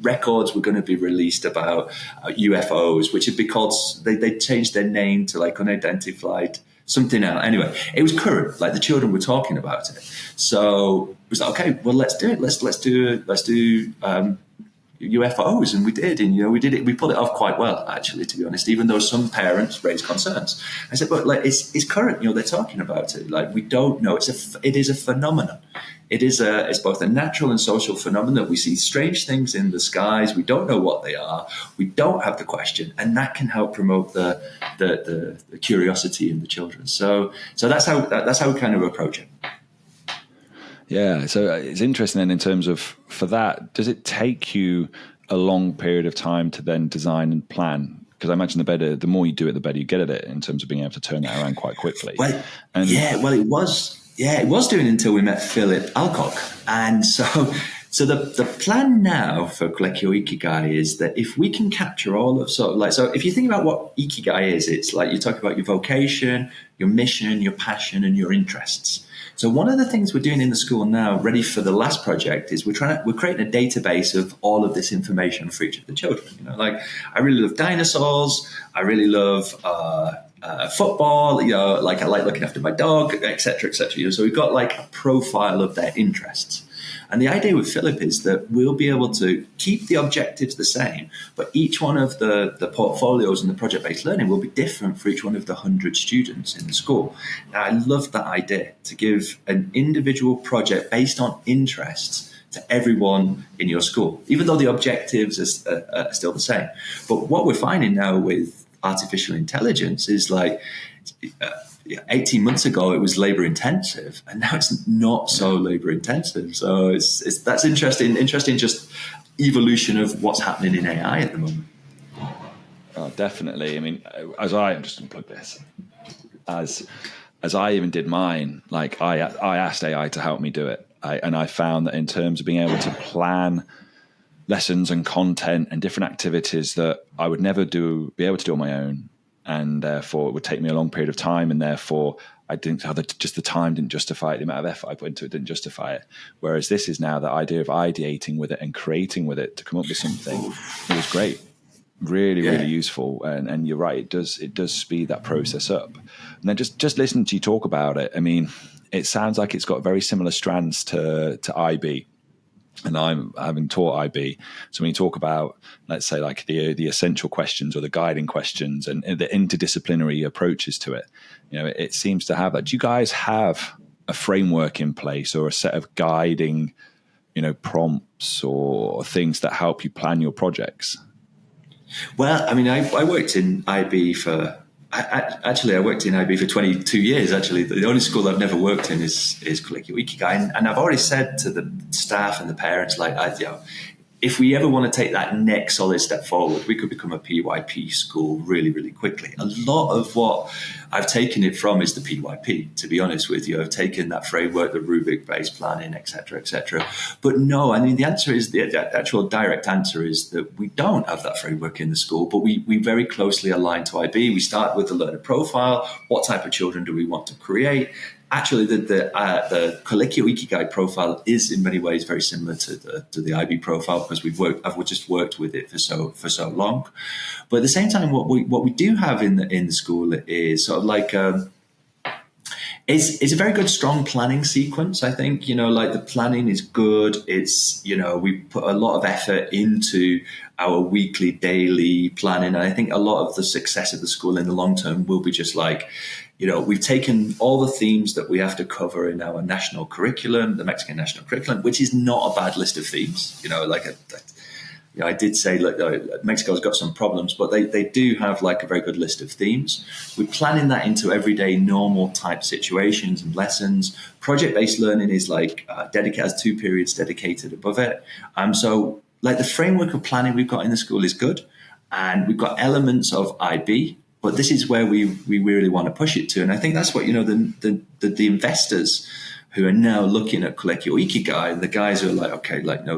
records were going to be released about UFOs, which had been called. They changed their name to unidentified. Something else. Anyway, it was current. The children were talking about it. So it was okay. Well, let's do it. Let's do UFOs, and we did, and we did it. We pulled it off quite well, actually, to be honest. Even though some parents raised concerns, I said, but like it's current. They're talking about it. Like we don't know. It is a phenomenon. It's both a natural and social phenomenon. We see strange things in the skies. We don't know what they are. We don't have the question, and that can help promote the curiosity in the children. So that's how we kind of approach it. Yeah, so it's interesting then in terms of, for that, does it take you a long period of time to then design and plan? Because I imagine the more you do it, the better you get at it in terms of being able to turn that around quite quickly. It was doing until we met Philip Alcock. And so the plan now for Colegio Ikigai is that if we can capture all of so if you think about what Ikigai is, it's like you talk about your vocation, your mission, your passion, and your interests. So one of the things we're doing in the school now, ready for the last project, is we're creating a database of all of this information for each of the children. Like I really love dinosaurs, I really love football, like I like looking after my dog, etc., etc. So we've got like a profile of their interests. And the idea with Philip is that we'll be able to keep the objectives the same, but each one of the portfolios and the project-based learning will be different for each one of the 100 students in the school. Now, I love that idea, to give an individual project based on interests to everyone in your school, even though the objectives are still the same. But what we're finding now with artificial intelligence is like 18 months ago it was labor intensive, and now it's not so labor intensive. So that's interesting just evolution of what's happening in AI at the moment. Oh, definitely. I mean, I'm just going to plug this, as I even did mine, like I asked AI to help me do it. And I found that in terms of being able to plan lessons and content and different activities that I would never be able to do on my own, and therefore it would take me a long period of time, and therefore I didn't have just the time didn't justify it, the amount of effort I put into it didn't justify it. Whereas this is now the idea of ideating with it and creating with it to come up with something. It was great, really useful, and you're right, it does speed that process up. And then just listening to you talk about it, I mean, it sounds like it's got very similar strands to IB. And I'm having taught IB. So when you talk about, let's say, like the essential questions or the guiding questions and the interdisciplinary approaches to it, it seems to have that. Do you guys have a framework in place or a set of guiding, prompts or things that help you plan your projects? Well, I mean, I worked in IB for... I worked in IB for 22 years, actually. The only school I've never worked in is Colegio Ikigai. And I've already said to the staff and the parents, like, if we ever want to take that next solid step forward, we could become a PYP school really, really quickly. A lot of what I've taken it from is the PYP, to be honest with you. I've taken that framework, the rubric-based planning, et cetera, et cetera. But no, I mean, the actual direct answer is that we don't have that framework in the school, but we very closely align to IB. We start with the learner profile. What type of children do we want to create? Actually, the Colegio Ikigai profile is in many ways very similar to the IB profile, because I've just worked with it for so long. But at the same time, what we do have in the school is sort of like it's a very good, strong planning sequence. I think like the planning is good. It's we put a lot of effort into our weekly, daily planning, and I think a lot of the success of the school in the long term will be just like, we've taken all the themes that we have to cover in our national curriculum, the Mexican national curriculum, which is not a bad list of themes. I did say, look, Mexico's got some problems, but they do have like a very good list of themes. We're planning that into everyday normal type situations and lessons. Project-based learning is like has 2 periods dedicated above it. So like the framework of planning we've got in the school is good, and we've got elements of IB, but this is where we really want to push it to. And I think that's what, the investors who are now looking at Colegio Ikigai, and the guys who are like, okay, like, no,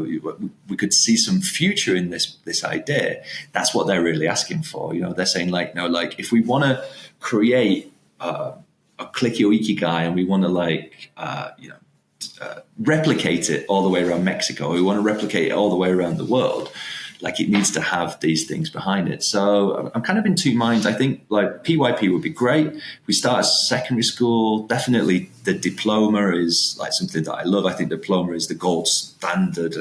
we could see some future in this idea. That's what they're really asking for. They're saying like, no, like if we want to create a Colegio Ikigai and we want to replicate it all the way around Mexico, we want to replicate it all the way around the world, like it needs to have these things behind it. So I'm kind of in two minds. I think like PYP would be great. If we start as secondary school, definitely the diploma is like something that I love. I think diploma is the gold standard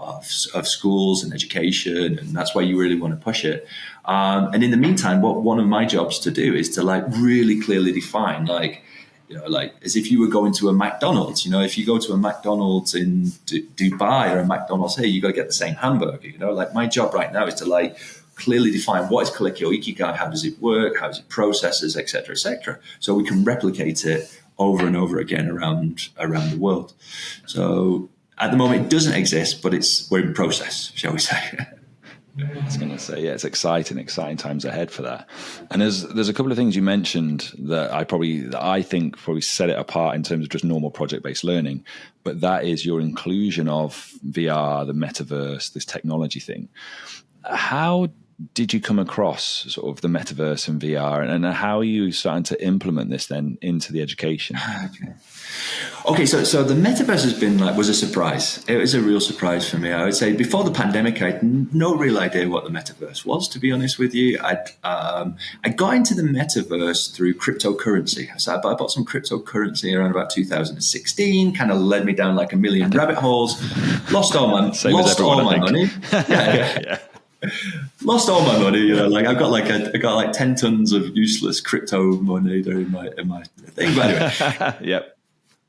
of schools and education, and that's why you really want to push it. And in the meantime, what one of my jobs to do is to like really clearly define, like, you know, like as if you were going to a McDonald's. You know, if you go to a McDonald's in Dubai or a McDonald's here, you got to get the same hamburger. You know, like my job right now is to like clearly define what is Colegio Ikigai, how does it work, how does it processes, et cetera, so we can replicate it over and over again around the world. So at the moment, it doesn't exist, but we're in process, shall we say. I was going to say, yeah, it's exciting times ahead for that. And there's a couple of things you mentioned that I think probably set it apart in terms of just normal project-based learning, but that is your inclusion of VR, the metaverse, this technology thing. How did you come across sort of the metaverse and VR, and how are you starting to implement this then into the education? Okay, so the metaverse was a surprise. It was a real surprise for me. I would say before the pandemic, I had no real idea what the metaverse was, to be honest with you. I got into the metaverse through cryptocurrency. So I bought some cryptocurrency around about 2016, kind of led me down like a million rabbit holes, lost all my money. Yeah. Lost all my money, you know. Like I got like 10 tons of useless crypto money there in my thing. But anyway, yep.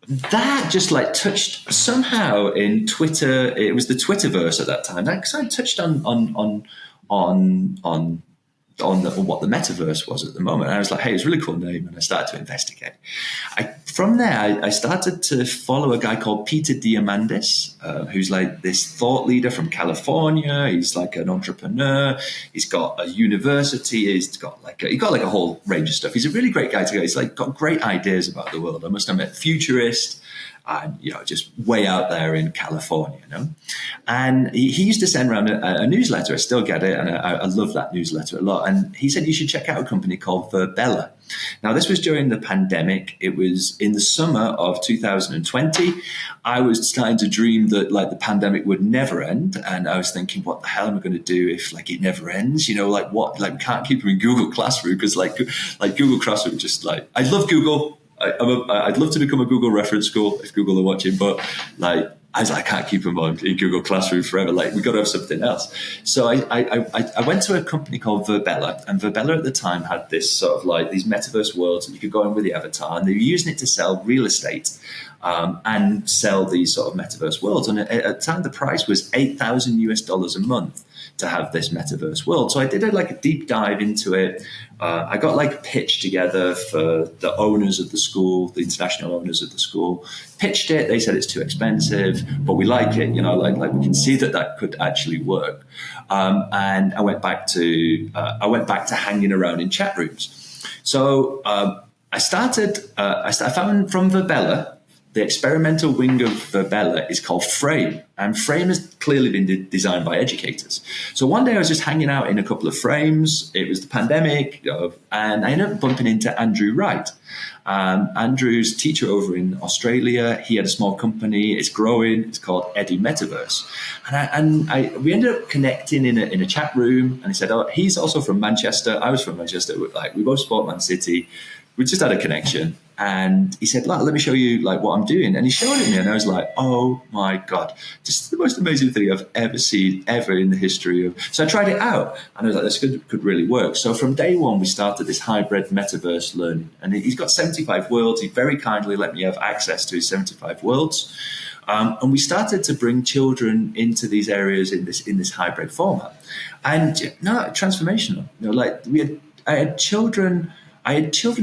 That just like touched somehow in Twitter. It was the Twitterverse at that time. Because I touched on what the metaverse was at the moment. And I was like, hey, it's a really cool name. And I started to investigate. From there, I started to follow a guy called Peter Diamandis, who's like this thought leader from California. He's like an entrepreneur. He's got a university. He got like a whole range of stuff. He's a really great guy to go. He's like got great ideas about the world. I must admit, futurist. And, you know, just way out there in California, you know. And he used to send around a newsletter. I still get it, and I love that newsletter a lot. And he said you should check out a company called Verbella. Now, this was during the pandemic. It was in the summer of 2020. I was starting to dream that like the pandemic would never end, and I was thinking, what the hell am I going to do if like it never ends? You know, like what? Like we can't keep them in Google Classroom because like Google Classroom just like I love Google. I'd love to become a Google reference school if Google are watching, but like I can't keep them on in Google Classroom forever. Like we got to have something else. So I went to a company called Verbella, and Verbella at the time had this sort of like these metaverse worlds that you could go in with the avatar, and they were using it to sell real estate and sell these sort of metaverse worlds. And at the time, the price was $8,000 a month to have this metaverse world. So I did a deep dive into it. I got like a pitch together for the owners of the school, the international owners of the school, pitched it. They said it's too expensive, but we like it, you know, like we can see that could actually work. And I went back to hanging around in chat rooms. So I found from Verbella, the experimental wing of Verbella is called Frame, and Frame has clearly been designed by educators. So one day I was just hanging out in a couple of frames. It was the pandemic, and I ended up bumping into Andrew Wright. Andrew's teacher over in Australia. He had a small company. It's growing. It's called Edu Metaverse, and we ended up connecting in a chat room. And he said, "Oh, he's also from Manchester. I was from Manchester. We both support Man City. We just had a connection." And he said, let me show you like what I'm doing. And he showed it me, and I was like, oh my God, just the most amazing thing I've ever seen ever in the history of. So I tried it out, and I was like, this could really work. So from day one, we started this hybrid metaverse learning, and he's got 75 worlds. He very kindly let me have access to his 75 worlds. And we started to bring children into these areas in this hybrid format. And transformational. You know, I had children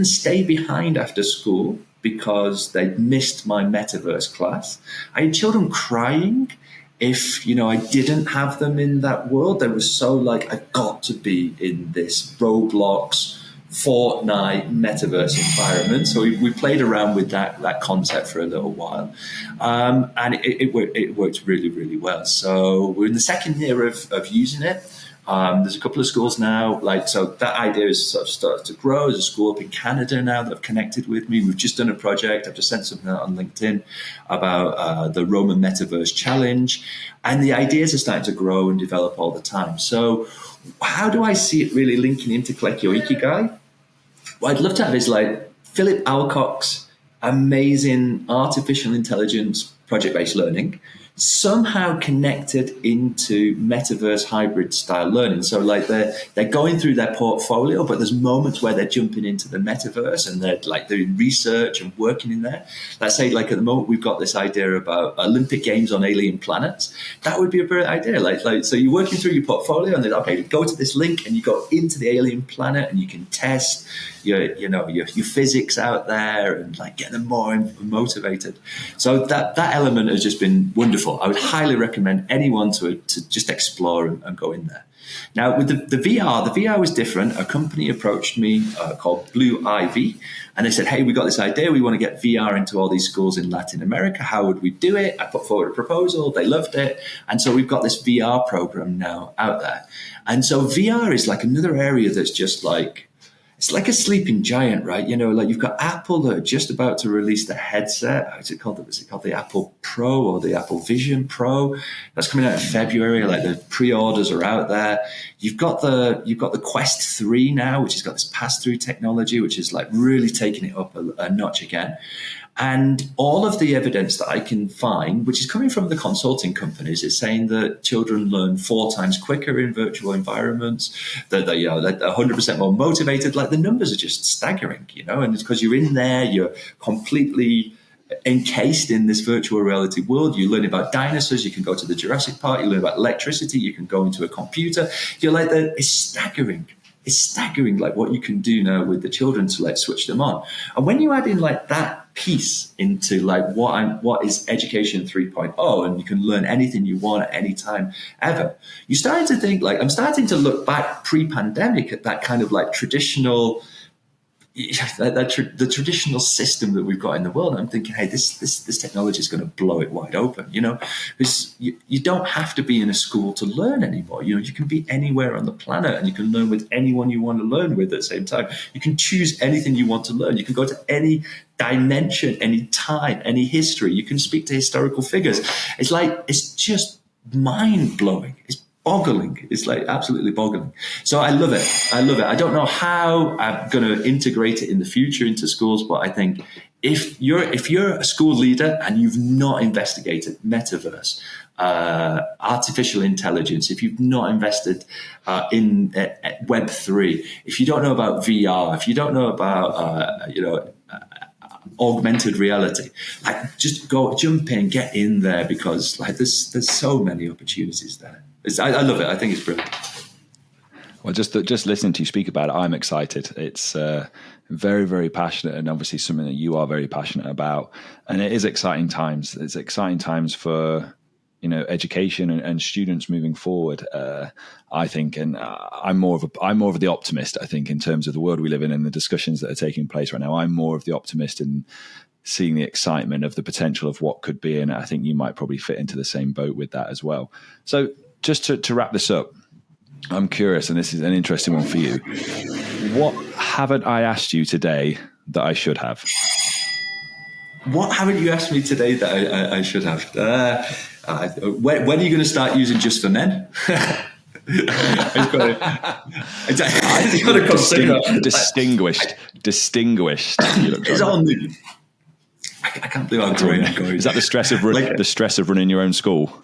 stay behind after school because they'd missed my metaverse class. I had children crying if, you know, I didn't have them in that world. They were so like, I've got to be in this Roblox, Fortnite metaverse environment. So we played around with that concept for a little while. And it worked really, really well. So we're in the second year of using it. There's a couple of schools now, so that idea is sort of started to grow. There's a school up in Canada now that have connected with me. We've just done a project. I've just sent something out on LinkedIn about the Roma Metaverse Challenge. And the ideas are starting to grow and develop all the time. So how do I see it really linking into Colegio Ikigai? What I'd love to have is like Philip Alcock's amazing artificial intelligence project-based learning. somehow connected into metaverse hybrid style learning. So like they're going through their portfolio, but there's moments where they're jumping into the metaverse and they're doing research and working in there. Let's say like at the moment we've got this idea about Olympic Games on alien planets. That would be a brilliant idea. Like so you're working through your portfolio and then okay, go to this link and you go into the alien planet and you can test your physics out there and like get them more motivated. So that element has just been wonderful. I would highly recommend anyone to just explore and go in there. Now, with the VR was different. A company approached me called Blue Ivy, and they said, hey, we got this idea. We want to get VR into all these schools in Latin America. How would we do it? I put forward a proposal. They loved it. And so we've got this VR program now out there. And so VR is like another area that's just like, it's like a sleeping giant, right? Like you've got Apple that are just about to release the headset. What's it called? Is it called the Apple Pro or the Apple Vision Pro? That's coming out in February. Like the pre-orders are out there. You've got the Quest 3 now, which has got this pass-through technology, which is like really taking it up a notch again. And all of the evidence that I can find, which is coming from the consulting companies, is saying that children learn 4 times quicker in virtual environments, that they're 100% more motivated. Like the numbers are just staggering, and it's because you're in there, you're completely encased in this virtual reality world. You learn about dinosaurs, you can go to the Jurassic Park, you learn about electricity, you can go into a computer. You're like, it's staggering. It's staggering, like what you can do now with the children to like switch them on. And when you add in like that piece into like what is education 3.0, and you can learn anything you want at any time ever, you're starting to think like, I'm starting to look back pre-pandemic at that kind of like traditional, the traditional system that we've got in the world. I'm thinking, hey, this technology is going to blow it wide open, because you don't have to be in a school to learn anymore. You can be anywhere on the planet and you can learn with anyone you want to learn with at the same time. You can choose anything you want to learn. You can go to any dimension, any time, any history. You can speak to historical figures. It's just mind blowing. It's boggling. It's like absolutely boggling. So I love it. I don't know how I'm going to integrate it in the future into schools, but I think if you're a school leader and you've not investigated metaverse, artificial intelligence, if you've not invested in Web3, if you don't know about VR, if you don't know about augmented reality, like just jump in, get in there, because like there's so many opportunities there. I love it. I think it's brilliant. Well, just listening to you speak about it, I'm excited. It's very, very passionate, and obviously something that you are very passionate about. And it is exciting times. It's exciting times for education and students moving forward. I think, and I'm more of the optimist. I think in terms of the world we live in and the discussions that are taking place right now, I'm more of the optimist in seeing the excitement of the potential of what could be. And I think you might probably fit into the same boat with that as well. So just to wrap this up, I'm curious, and this is an interesting one for you. What haven't I asked you today that I should have? What haven't you asked me today that I should have? When are you going to start using Just for Men? Distinguished. It's all new. I can't believe how great I'm going. Is that the stress of running your own school?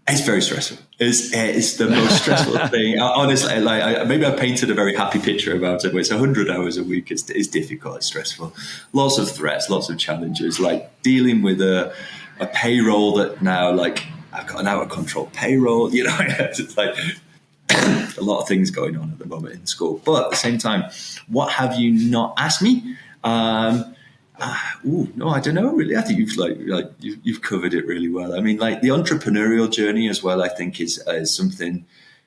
It's very stressful. It's the most stressful thing. Honestly, maybe I painted a very happy picture about it, but it's 100 hours a week. It's difficult. It's stressful. Lots of threats, lots of challenges, like dealing with a payroll that now, like, I've got an out of control payroll. It's like a lot of things going on at the moment in school. But at the same time, what have you not asked me? No, I don't know really. I think you've covered it really well. I mean, like the entrepreneurial journey as well, I think is something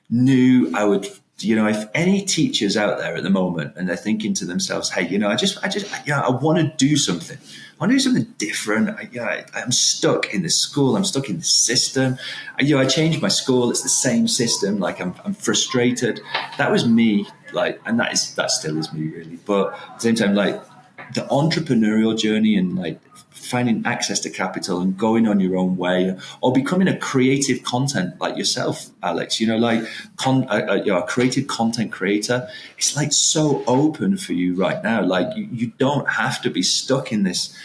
new. I would, if any teachers out there at the moment and they're thinking to themselves, hey, I want to do something. I want to do something different. I'm stuck in this school. I'm stuck in this system. I changed my school. It's the same system. Like I'm frustrated. That was me. Like, and that still is me really. But at the same time, like, the entrepreneurial journey and like finding access to capital and going on your own way, or becoming a creative content like yourself, Alex, a creative content creator. It's like so open for you right now. Like you don't have to be stuck in this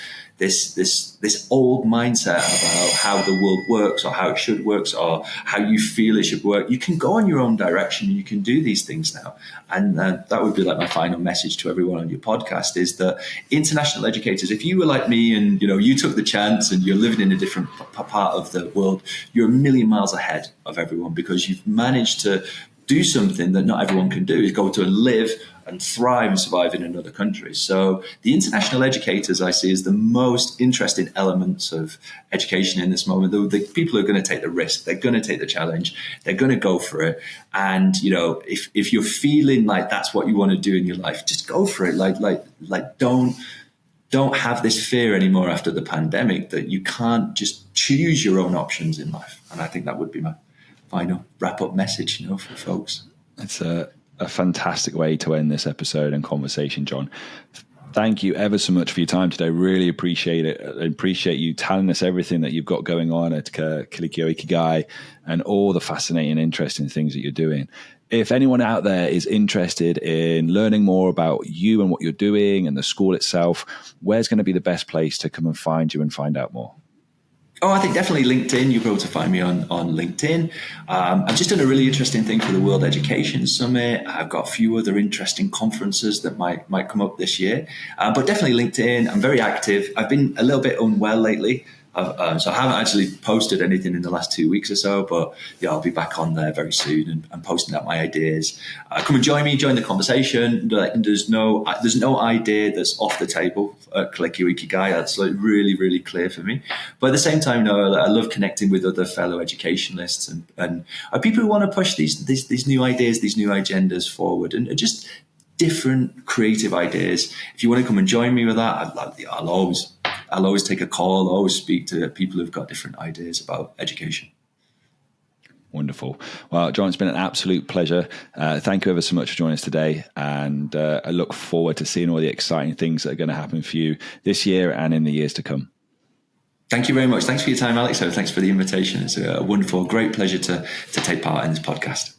this old mindset about how the world works or how it should work or how you feel it should work. You can go in your own direction. You can do these things now. And that would be like my final message to everyone on your podcast is that international educators, if you were like me and, you took the chance and you're living in a different part of the world, you're a million miles ahead of everyone because you've managed to do something that not everyone can do, is go to live and thrive and survive in another country. So the international educators I see as the most interesting elements of education in this moment. The people are going to take the risk. They're going to take the challenge. They're going to go for it. And, if you're feeling like that's what you want to do in your life, just go for it. Like don't have this fear anymore after the pandemic that you can't just choose your own options in life. And I think that would be my final wrap-up message, for folks. It's a fantastic way to end this episode and conversation, John. Thank you ever so much for your time today. Really appreciate it. I appreciate you telling us everything that you've got going on at Colegio Ikigai and all the fascinating, interesting things that you're doing. If anyone out there is interested in learning more about you and what you're doing and the school itself, where's going to be the best place to come and find you and find out more? Oh, I think definitely LinkedIn. You'll be able to find me on LinkedIn. I've just done a really interesting thing for the World Education Summit. I've got a few other interesting conferences that might come up this year. But definitely LinkedIn. I'm very active. I've been a little bit unwell lately. So I haven't actually posted anything in the last 2 weeks or so, but I'll be back on there very soon and posting out my ideas. Come and join me, join the conversation. There's no idea that's off the table at Colegio Ikigai. That's really, really clear for me. But at the same time, I love connecting with other fellow educationalists and people who want to push these new ideas, these new agendas forward, and just different creative ideas. If you want to come and join me with that, I'll always take a call. I'll always speak to people who've got different ideas about education. Wonderful. Well, John, it's been an absolute pleasure. Thank you ever so much for joining us today. And I look forward to seeing all the exciting things that are going to happen for you this year and in the years to come. Thank you very much. Thanks for your time, Alex. Thanks for the invitation. It's a wonderful, great pleasure to take part in this podcast.